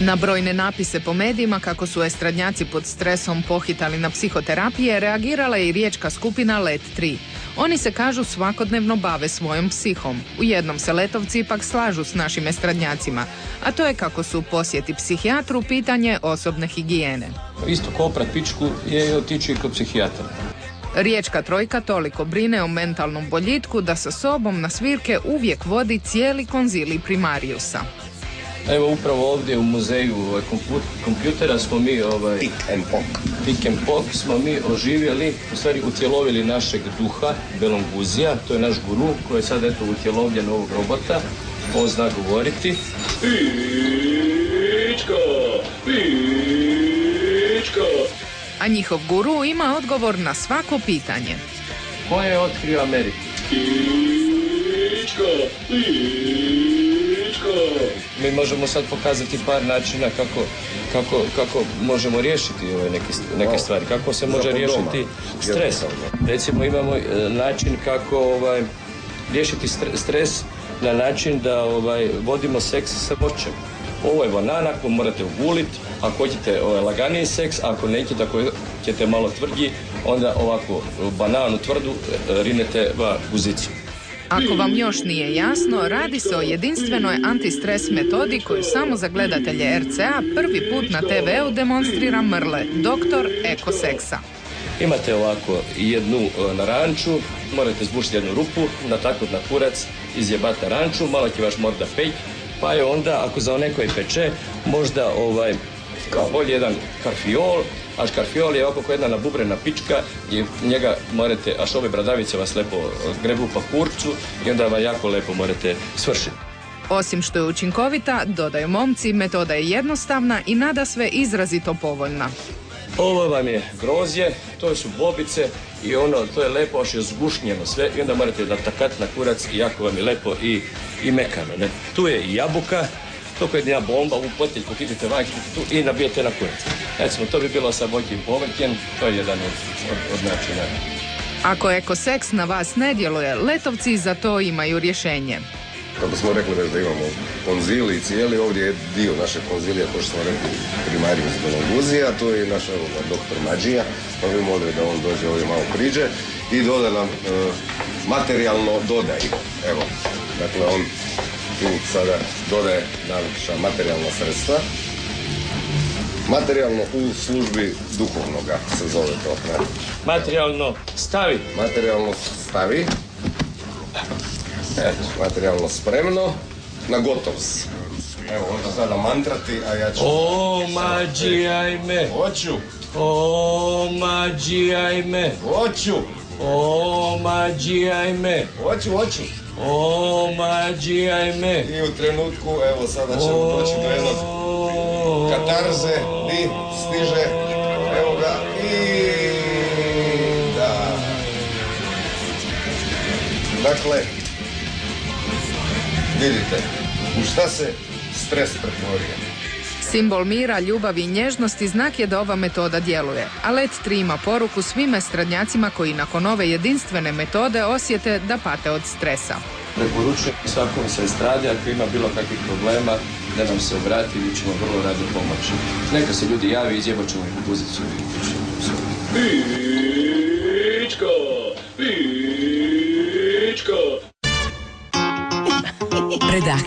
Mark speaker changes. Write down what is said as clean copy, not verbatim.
Speaker 1: Na brojne napise po medijima kako su estradnjaci pod stresom pohitali na psihoterapije reagirala je i riječka skupina Let 3. Oni se, kažu, svakodnevno bave svojom psihom. U jednom se letovci ipak slažu s našim estradnjacima, a to je kako su posjeti psihijatru pitanje osobne higijene.
Speaker 2: Isto ko oprat pičku je otići kod psihijatra.
Speaker 1: Riječka trojka toliko brine o mentalnom boljitku da sa sobom na svirke uvijek vodi cijeli konzilij primarijusa.
Speaker 2: Evo upravo ovdje u muzeju kompjutera smo mi Pick and Pok smo mi oživjeli, u stvari utjelovili našeg duha, Belonguzija, to je naš guru koji je sad eto utjelovljen ovog robota, on zna govoriti. Pička, pička.
Speaker 1: A njihov guru ima odgovor na svako pitanje.
Speaker 2: Ko je otkrio Ameriku? Pička, pička. Mi možemo sad pokazati par načina kako možemo riješiti neke stvari, kako se može riješiti stres. Recimo imamo način kako riješiti stres na način da vodimo seks sa voćem. Ovo je banana koju morate uguliti, ako hoćete laganiji seks, ako nećete, ako ćete malo tvrdji, onda ovako bananu tvrdu rinete va guzicu.
Speaker 1: Ako vam još nije jasno, radi se o jedinstvenoj antistres metodi koju samo za gledatelje RCA prvi put na TV-u demonstrira Mrle, doktor ekoseksa.
Speaker 2: Imate ovako jednu naranču, morate zbušiti jednu rupu, nataknut na kurac, izjebat naranču, malo će vaš morda peć, pa je onda, ako za nekoj peče, možda bolje jedan karfiol, a škarfiol je ovako jedna nabubrena pička i njega morate, až ove bradavice vas lepo grebu po kurcu i onda vam jako lepo morate svršiti.
Speaker 1: Osim što je učinkovita, dodaju momci, metoda je jednostavna i nadasve izrazito povoljna.
Speaker 2: Ovo vam je grozdje, to su bobice i to je lepo, až je zgušnjeno sve i onda morate natakati na kurac i jako vam je lepo i mekano. Ne? Tu je i jabuka, to je jedna bomba, u poteljku hitite van tu i nabijete na kurac. Recimo, to bi bilo sa voćnim povrtjem, to je jedan od načina.
Speaker 1: Ako ekoseks na vas ne djeluje, letovci za to imaju rješenje.
Speaker 3: Kako smo rekli već da imamo konzilij cijeli, ovdje je dio našeg konzilija, kao što smo rekli, primarijus Belonguzija, to je naš doktor Mađija, pa bi molili da on dođe ovdje malo priđe i doda nam materijalno dodaj. Evo, dakle on tu sada dodaje naša materijalna sredstva. Materijalno u službi duhovnoga se zove to. Ne?
Speaker 2: Materijalno stavi.
Speaker 3: Materijalno stavi. Eto, materijalno spremno. Na gotovs. Evo, onda sada mantrati, a ja ću...
Speaker 2: O, mađijaj me.
Speaker 3: Hoću.
Speaker 2: O, mađijaj me.
Speaker 3: Hoću.
Speaker 2: O, mađijaj me.
Speaker 3: Hoću.
Speaker 2: O, mađijaj me.
Speaker 3: I u trenutku, evo sada ćemo doći do jednog katarze i stiže, evo ga, i da. Dakle, vidite, u šta se stres pretvorio.
Speaker 1: Simbol mira, ljubavi i nježnosti znak je da ova metoda djeluje, a Let 3 ima poruku svim estradnjacima koji nakon ove jedinstvene metode osjete da pate od stresa.
Speaker 2: Preporučujem svakom sa estrade, ako ima bilo kakvih problema, da nam se obrati, mi ćemo vrlo rado pomoći. Neka se ljudi javi i izjebat ćemo ih u guzicu. Pička! Pička!